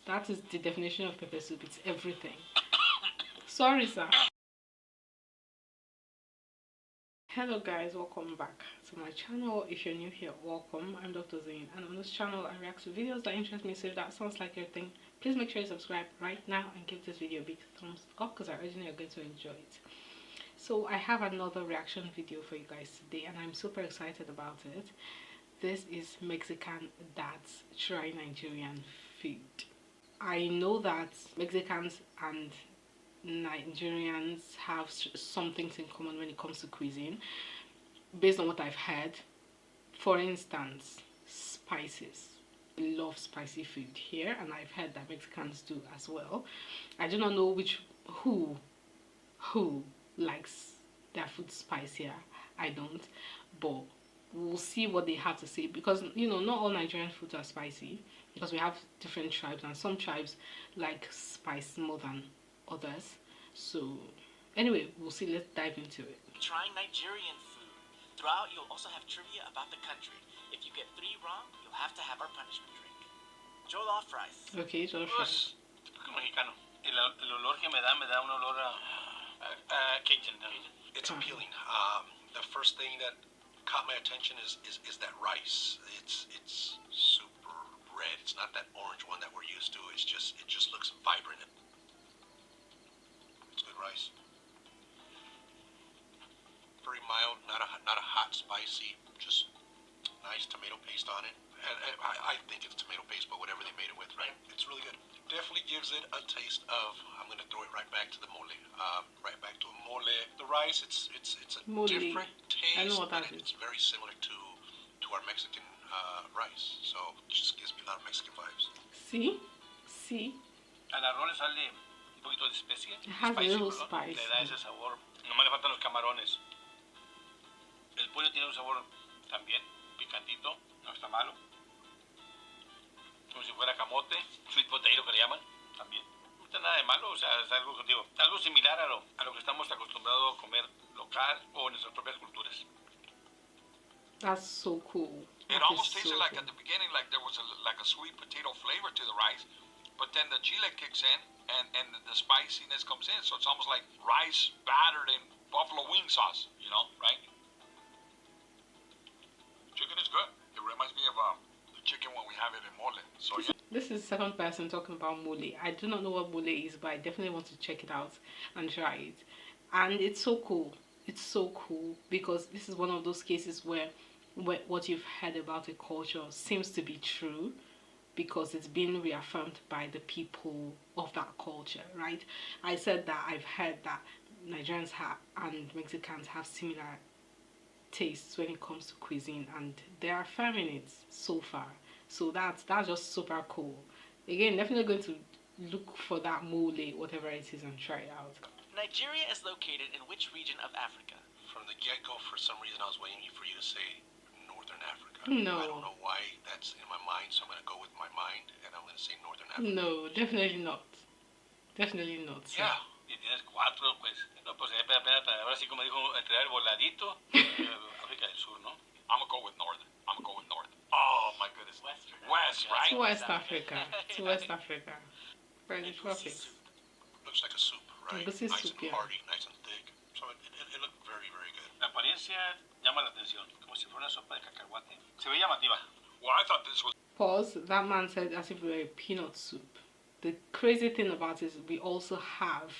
That is the definition of pepper soup. It's everything. Sorry, sir. Hello guys, welcome back to my channel. If you're new here, welcome. I'm Dr. Zane, and on this channel I react to videos that interest me. So if that sounds like your thing, please make sure you subscribe right now and give this video a big thumbs up, because I already know you're going to enjoy it. So I have another reaction video for you guys today, and I'm super excited about it. This is Mexican dads try Nigerian food. I know that Mexicans and Nigerians have some things in common when it comes to cuisine, based on what I've heard. For instance, spices. We love spicy food here, and I've heard that Mexicans do as well. I do not know who likes their food spicier. I don't, but we'll see what they have to say, because you know, not all Nigerian foods are spicy, because we have different tribes, and some tribes like spice more than others. So anyway, we'll see. Let's dive into it. Trying Nigerian food. Throughout, you'll also have trivia about the country. If you get 3 wrong, you'll have to have our punishment drink. Jollof rice. Okay, jollof rice. Mexicano. El olor que me da un olor a Cajun. It's appealing. The first thing that caught my attention is that rice. It's super red. It's not that orange one that we're used to. It just looks vibrant. It's good rice. Very mild, not a hot, spicy. Just nice tomato paste on it. And I think it's tomato paste, but whatever they made it with, right? It's really good. Definitely gives it a taste of. I'm gonna throw it right back to the mole. Right back to a mole. The rice, it's a Mole. different taste. I know what that is. It's very similar to our Mexican rice. So it just gives me a lot of Mexican vibes. See? Al arroz le sale un poquito de especie. It has a little ¿no? spice. Le da ese sabor. Nomás le faltan los camarones. El pollo tiene un sabor también picantito, no está malo. Como si fuera camote, sweet potato que le llaman, también. No está nada de malo, o sea, es algo, digo, algo similar a lo que estamos acostumbrados a comer local o en nuestras propias culturas. That's so cool. It almost tasted like at the beginning, like there was a sweet potato flavor to the rice, but then the chile kicks in and the spiciness comes in, so it's almost like rice battered in buffalo wing sauce, you know, right? Chicken is good. It reminds me of the chicken when we have it in mole. So yeah. This is the second person talking about mole. I do not know what mole is, but I definitely want to check it out and try it. And it's so cool. It's so cool, because this is one of those cases where what you've heard about a culture seems to be true, because it's been reaffirmed by the people of that culture, right? I said that I've heard that Nigerians and Mexicans have similar tastes when it comes to cuisine, and they're affirming it so far. So that's just super cool. Again, definitely going to look for that mole, whatever it is, and try it out. Nigeria is located in which region of Africa? From the get-go, for some reason, I was waiting for you to say Northern Africa. No. I don't know why that's in my mind, so I'm going to go with my mind, and I'm going to say Northern Africa. No, definitely not. Definitely not. Sir. Yeah. Y tienes 4, pues. No, pues apenas, ahora sí, como dijo, traer voladito, África del Sur, ¿no? I'm going to go with North. Oh, my goodness. West, right? To West Africa. To West Africa. Very perfect. Looks like a soup, right? This is nice soup, and yeah. hearty, nice and thick. So it looked very, very good. La apariencia llama la atención, como si fuera una sopa de cacahuate. Se ve llamativa. Well, I thought this was... Pause. That man said as if we were a peanut soup. The crazy thing about it is we also have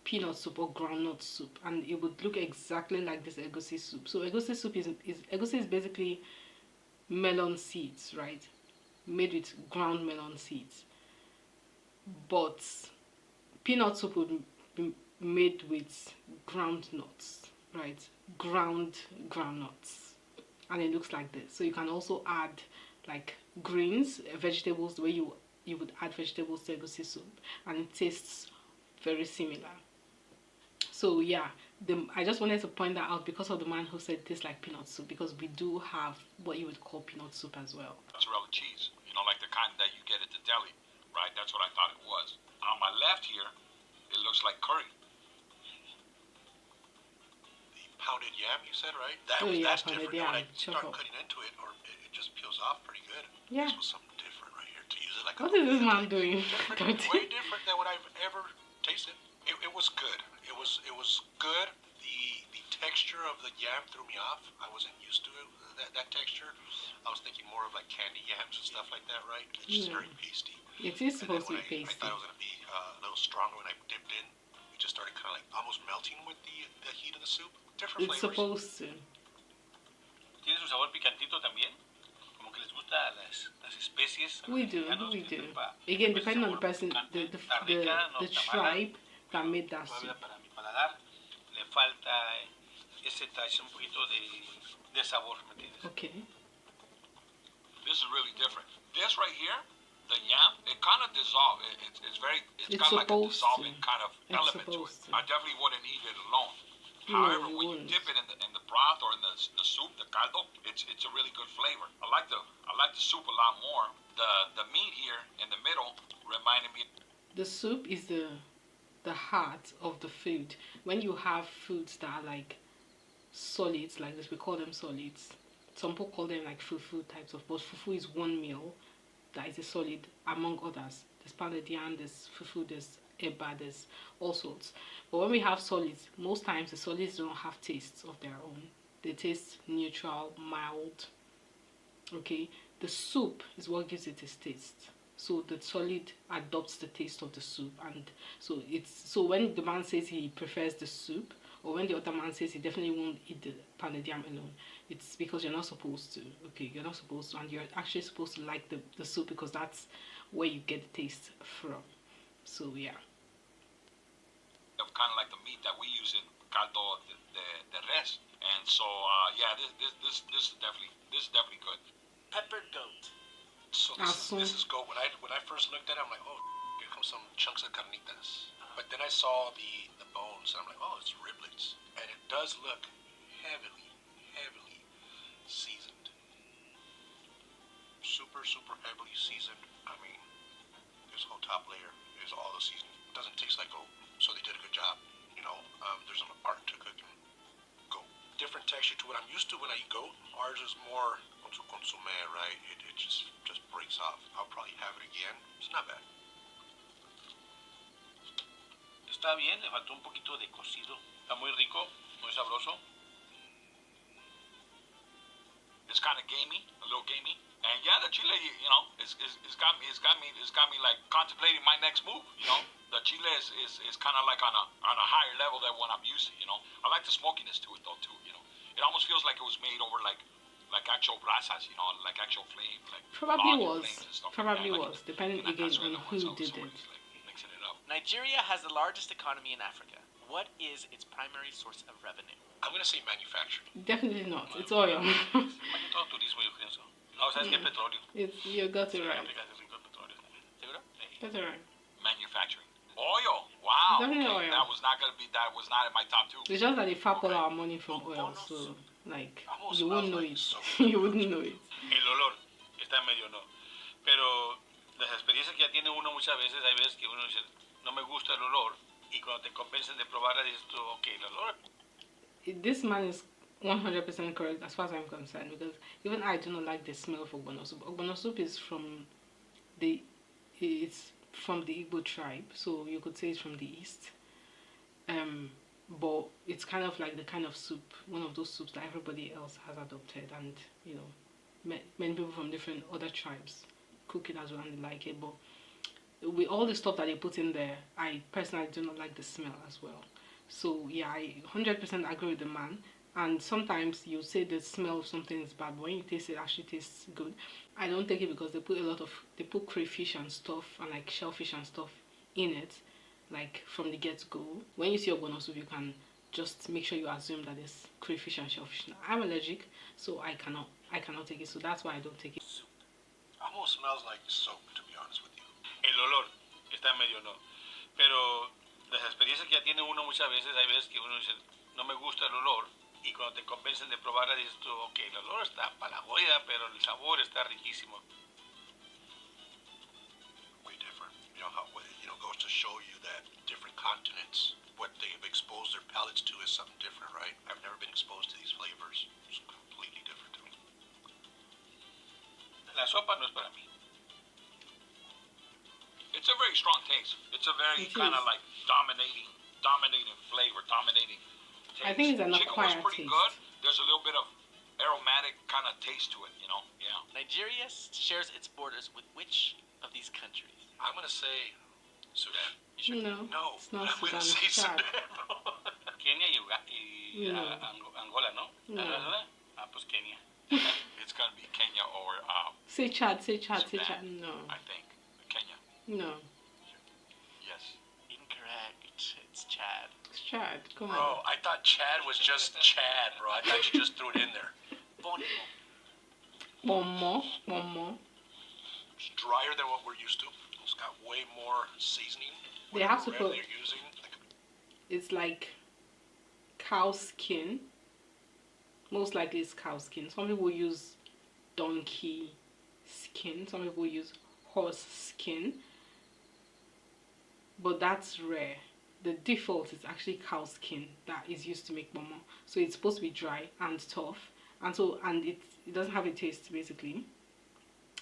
peanut soup or groundnut soup, and it would look exactly like this egusi soup. So egusi soup egusi is basically melon seeds, right? Made with ground melon seeds. But peanut soup would be made with ground nuts, right? Ground nuts, and it looks like this. So you can also add like greens, vegetables, the way you would add vegetables to egusi soup, and it tastes very similar. So yeah, I just wanted to point that out because of the man who said it tastes like peanut soup, because we do have what you would call peanut soup as well. Mozzarella cheese, you know, like the kind that you get at the deli, right? That's what I thought it was. On my left here, it looks like curry. The pounded yam, you said, right? That's different. Yam. When I start cutting into it, or it just peels off pretty good. Yeah. This was something different right here. To use it like What is this man doing? Different, way different than what I've ever tasted. It was good. It was good. The texture of the yam threw me off. I wasn't used to it. That texture. I was thinking more of like candy yams and stuff like that, right? It's just very pasty. It is supposed to be I pasty. thought it was gonna be a little stronger when I dipped in. It just started kind of like almost melting with the heat of the soup. Different It's flavors. supposed to. ¿Tiene su sabor picantito también? Como que les gusta las especies. We do. Again, depending on the person, the tribe that made that soup. Para mi paladar le falta ese touch, un poquito de sabor, ¿me entiendes? Okay. This is really different. This right here, the yam, it kind of dissolves. It's kind of like a dissolving kind of element to it. I definitely wouldn't eat it alone. However, when you dip it in the broth or in the soup, the caldo, it's a really good flavor. I like the soup a lot more. The meat here in the middle reminded me. The soup is the heart of the food. When you have foods that are like solids, like this, we call them solids. Some people call them like fufu types of, but fufu is one meal that is a solid among others. There's pounded yam, there's fufu, there's eba, there's all sorts. But when we have solids, most times the solids don't have tastes of their own. They taste neutral, mild. Okay, the soup is what gives it its taste. So the solid adopts the taste of the soup, and so when the man says he prefers the soup, or when the other man says he definitely won't eat the pounded yam alone, it's because you're not supposed to. Okay, you're not supposed to, and you're actually supposed to like the soup because that's where you get the taste from. So yeah. Of kind of like the meat that we use in caldo de res, and so yeah, this is definitely good. Peppered goat. So this is goat. When I first looked at it, I'm like, oh, here comes some chunks of carnitas. But then I saw the bones, and I'm like, oh, it's riblets, and it does look heavily seasoned. Super heavily seasoned. I mean, this whole top layer is all the seasoning. It doesn't taste like goat, so they did a good job. You know, there's an art to cooking goat. Different texture to what I'm used to when I eat goat. Ours is more consomme, right? It just breaks off. I'll probably have it again. It's not bad. Está bien, le faltó un poquito de cocido. Está muy rico, muy sabroso. It's kind of gamey, a little gamey. And yeah, the chile, you know, it's got me like contemplating my next move. You know, the chile is kind of like on a higher level than what I'm used to. You know, I like the smokiness to it though too. You know, it almost feels like it was made over like actual brasas. You know, like actual flame. Like probably was depending again on who did it. Nigeria has the largest economy in Africa. What is its primary source of revenue? I'm gonna say manufacturing. Definitely not. It's oil. No, ¿sabes qué? Petróleo. You got it right. ¿Seguro? That's alright. Manufacturing. Oil. Wow. Definitely Okay. oil. That was not in my top two. It's just that they fap all our money from oil, so like you wouldn't know it. You wouldn't know it. El olor está medio no. Pero las experiencias que ya tiene uno muchas veces, hay veces que uno dice, no me gusta el olor, y cuando te convencen de probarla dices tú, ok, el olor. This man is 100% correct as far as I'm concerned, because even I do not like the smell of ogbono soup. Ogbono soup is from the Igbo tribe, so you could say it's from the east. But it's kind of like the kind of soup, one of those soups that everybody else has adopted, and you know, many people from different other tribes cook it as well and they like it. But with all the stuff that they put in there, I personally do not like the smell as well. So yeah, I 100% agree with the man. And sometimes you say the smell of something is bad, but when you taste it, actually tastes good. I don't take it because they put crayfish and stuff and like shellfish and stuff in it, like from the get-go. When you see ogbono soup, you can just make sure you assume that it's crayfish and shellfish. Now, I'm allergic, so I cannot take it. So that's why I don't take it. Almost smells like soap, to be honest with you. El olor está medio no. Pero las experiencias que ya tiene uno muchas veces, hay veces que uno dice, no me gusta el olor. Y cuando te convencen de probarla dices tú, ok, el olor está para la jodida, pero el sabor está riquísimo. Way different. You know how goes to show you that different continents, what they've exposed their palates to is something different, right? I've never been exposed to these flavors. It's completely different to me. La sopa no es para mí. very strong taste. It's a very kind of like dominating flavor, dominating taste. I think it's an chicken was acquired pretty taste. good. There's a little bit of aromatic kind of taste to it, you know? Yeah. Nigeria shares its borders with which of these countries? I'm gonna say Sudan. No, it's not I'm gonna Sudan. say It's Chad. Sudan. Kenia y No. Angola, ¿no? No. Ah, pues Kenia. It's gonna be Kenya or Say Chad, say Chad, say Sudan, Chad. No. I think. Kenya. No. Yes. Incorrect. It's Chad. It's Chad. Come Bro, on. I thought Chad was just Chad, bro. I thought you just threw it in there. Bonimo. One more. One more. It's drier than what we're used to. It's got way more seasoning. They have to Whatever put- they're using. It's like cow skin. Most likely it's cow skin. Some people use donkey skin. Some people use horse skin. But that's rare. The default is actually cow skin that is used to make momo. So it's supposed to be dry and tough. And it doesn't have a taste basically.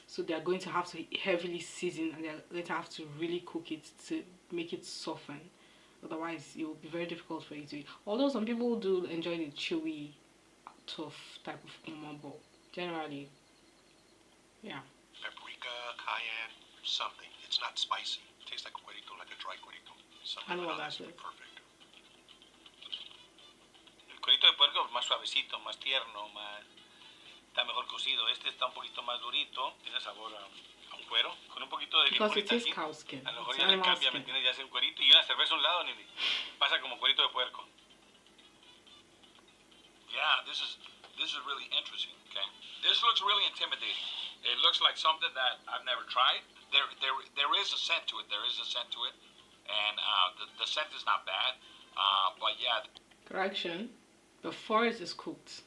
So they're going to have to heavily season and they're going to have to really cook it to make it soften. Otherwise it will be very difficult for you to eat. Although some people do enjoy the chewy, tough type of momo, but generally, yeah. Paprika, cayenne, something. It's not spicy. It tastes like cuerito, like a dry cuerito. Something I know what about that this is. perfect. El cuerito de puerco es más suavecito, más tierno, más... Está mejor cocido. Este está un poquito más durito, tiene sabor a un cuero, con un poquito de Because it is aquí. cow skin. A lo mejor It's ya le animal cambia, ¿me skin. entiendes? Ya hace un cuerito y una cerveza a un lado, ni pasa como cuerito de puerco. Yeah, this is really interesting. Okay, this looks really intimidating. It looks like something that I've never tried. There is a scent to it. There is a scent to it, and the scent is not bad. But yeah, Correction. Before it is cooked,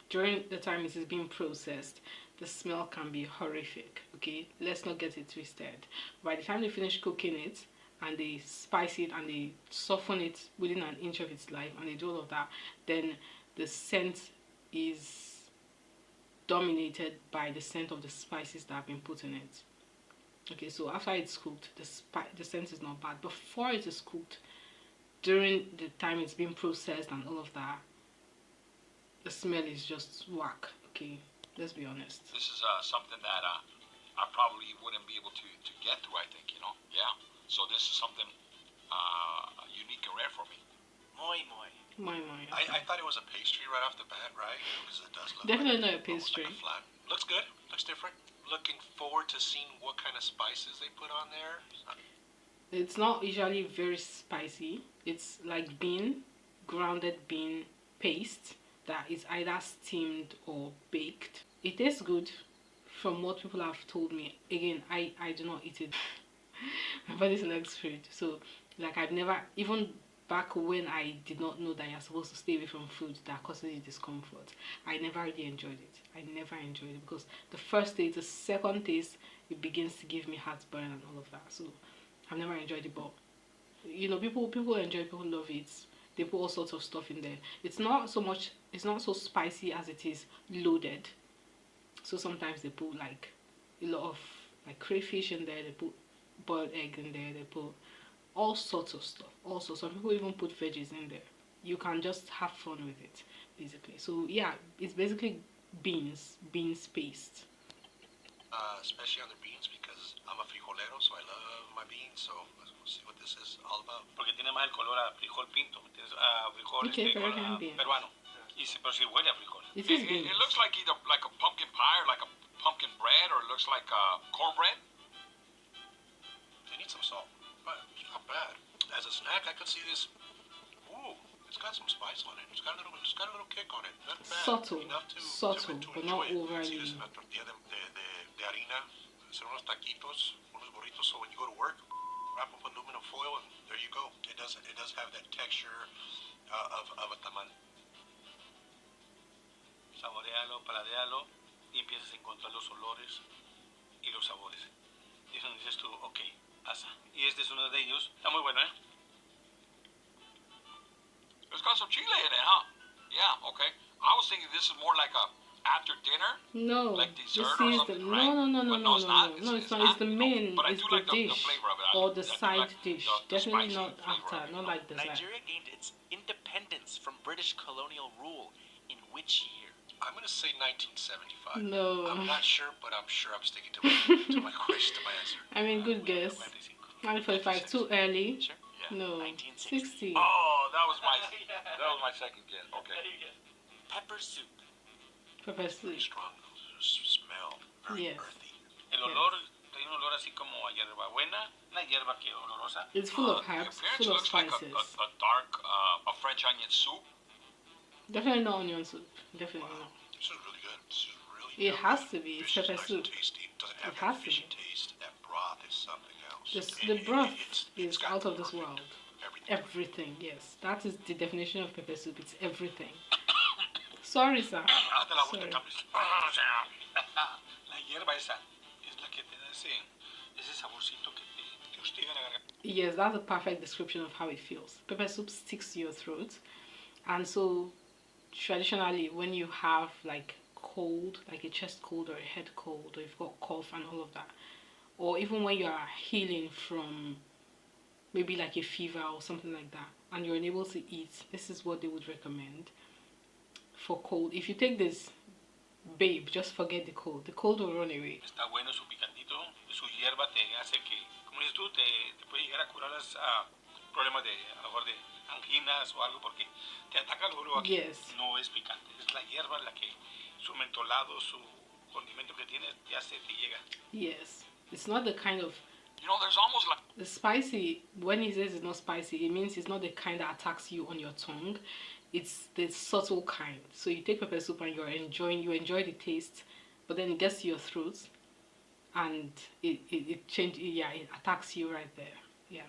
during the time it is being processed, the smell can be horrific. Okay, let's not get it twisted. By the time they finish cooking it and they spice it and they soften it within an inch of its life and they do all of that, then the scent is dominated by the scent of the spices that have been put in it. Okay, so after it's cooked, the scent is not bad. Before it is cooked, during the time it's being processed and all of that, the smell is just whack. Okay, let's be honest. this is something that I probably wouldn't be able to get through. I think, you know. Yeah. So this is something unique and rare for me. Moi moi. My. I thought it was a pastry right off the bat, right? Because it does look Definitely like, not a pastry. Like a flat. Looks good. Looks different. Looking forward to seeing what kind of spices they put on there. It's not usually very spicy. It's like grounded bean paste that is either steamed or baked. It tastes good from what people have told me. Again, I do not eat it. My body's an expert. So like I've never, even back when I did not know that you're supposed to stay away from food that causes you discomfort, I never really enjoyed it. I never enjoyed it because the first taste, the second taste, it begins to give me heartburn and all of that. So I've never enjoyed it, but you know, people enjoy it, people love it. They put all sorts of stuff in there. It's not so spicy as it is loaded. So sometimes they put like a lot of like crayfish in there, they put boiled egg in there, they put all sorts of stuff. Also, some people even put veggies in there. You can just have fun with it, basically. So yeah, it's basically beans paste. Especially on the beans because I'm a frijolero, so I love my beans. So let's see what this is all about. Porque tiene más el color a frijol pinto, ¿me entiendes? A frijol Okay, Peruvian beans. peruano. Pero sí huele a frijol. It is beans. It looks like either like a pumpkin pie or like a pumpkin bread, or it looks like cornbread. They need some salt, but it's not bad. As a snack, I could see this. Ooh, it's got some spice on it. It's got a little kick on it. Not bad. Subtle, Enough to but not enjoy it. overly. See, this is una tortilla de harina. Son unos taquitos, unos burritos. So when you go to work, wrap up aluminum foil, and there you go. It does have that texture of a tamal. Saborealo, paladealo y empiezas a encontrar los olores y los sabores. Y eso dices tú, ok, asa. Y este es uno de ellos. Está muy bueno, ¿eh? It's got some chile in it, huh? Yeah. Okay. I was thinking this is more like a after dinner. No, Like this dessert or is something, the right? no, But no, it's not. no, it's not. It's the main. But I it's do the like the dish. flavor of it. or the side dish. Definitely not after, not like dessert. Nigeria gained its independence from British colonial rule in which year? I'm gonna say 1975. No. I'm not sure, but I'm sure I'm sticking to my question, to my answer. I mean, good guess. 1945, too early. Sure. Yeah. No, 1960. 60. Oh, that was my second guess. Okay. Pepper soup. Pepper soup. Strong smell. Very Yes. earthy. El olor, tiene un olor así como a hierbabuena, una hierba que olorosa. It's full of The herbs, appearance full of looks like spices. a dark, a French onion soup. Definitely not onion soup. Definitely not. This is really good. This is really It good. has to be. It's Fish is pepper nice soup. and tasty. It doesn't have It has that to fishy be. taste. That broth is something else. The broth It's is got out of this perfect world. Everything. Everything, yes. That is the definition of pepper soup. It's everything. Sorry, sir. Date la vuelta, Sorry. Campos. La hierba esa es la que te da ese saborcito que te hostiga en la garganta. Yes, that's a perfect description of how it feels. Pepper soup sticks to your throat. And so, traditionally, when you have like cold, like a chest cold or a head cold, or you've got cough and all of that, or even when you are healing from maybe like a fever or something like that, and you're unable to eat, this is what they would recommend for cold. If you take this, babe, just forget the cold. The cold will run away. Está bueno su picantito, su hierba te hace que, como dices tú, te puede llegar a curar los problemas de, a lo mejor de anginas o algo, porque te ataca luego aquí. Yes. No es picante, es la hierba la que, su mentolado, su condimento que tiene, ya se te llega. Yes. It's not the kind of You know, there's almost like the spicy. When he says it's not spicy, it means it's not the kind that attacks you on your tongue. It's the subtle kind. So you take pepper soup and you enjoy the taste, but then it gets to your throat, and it attacks you right there. Yeah.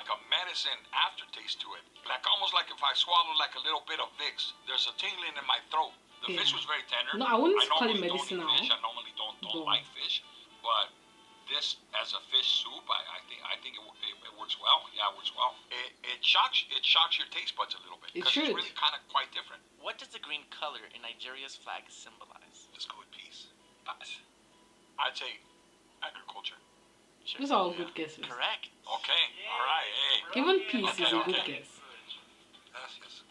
a medicine aftertaste to it. Like almost like if I swallowed like a little bit of Vicks, there's a tingling in my throat. The fish was very tender. No, I wouldn't call it normally don't eat medicinal. fish. I normally don't like fish, but this as a fish soup, I think it works well. Yeah, it works well. It shocks your taste buds a little bit It because should. it's really kind of quite different. What does the green color in Nigeria's flag symbolize? Let's go with peace. I'd say agriculture. Sure. These are all good guesses. Correct. Okay, all right. Hey. Even peace is a good Okay. guess. Gracias.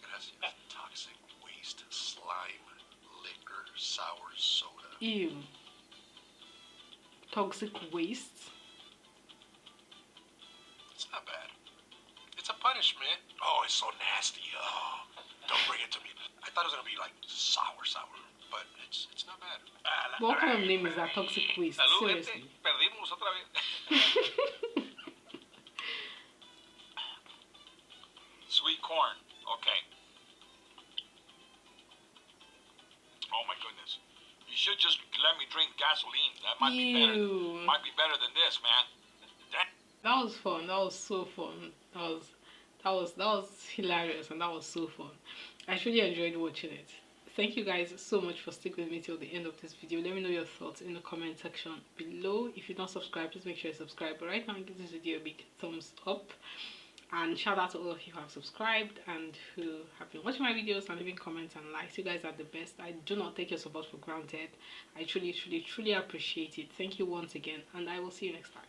Gracias. Toxic waste, slime, liquor, sour soda. Ew. Toxic waste. It's not bad. It's a punishment. Oh, it's so nasty. Oh, don't bring it to me. I thought it was gonna be like sour, but it's not bad. What kind of name is that? Toxic waste. Salud, gente. Seriously. Perdimos otra vez. Sweet corn. Okay. Oh my goodness. You should just let me drink gasoline. That might be better. Ew. Might be better than this, man. That was fun. That was so fun. That was hilarious, and that was so fun. I truly enjoyed watching it. Thank you guys so much for sticking with me till the end of this video. Let me know your thoughts in the comment section below. If you're not subscribed, please make sure you subscribe. But right now, give this video a big thumbs up. And shout out to all of you who have subscribed and who have been watching my videos and leaving comments and likes. You guys are the best. I do not take your support for granted. I truly, truly, truly appreciate it. Thank you once again, and I will see you next time.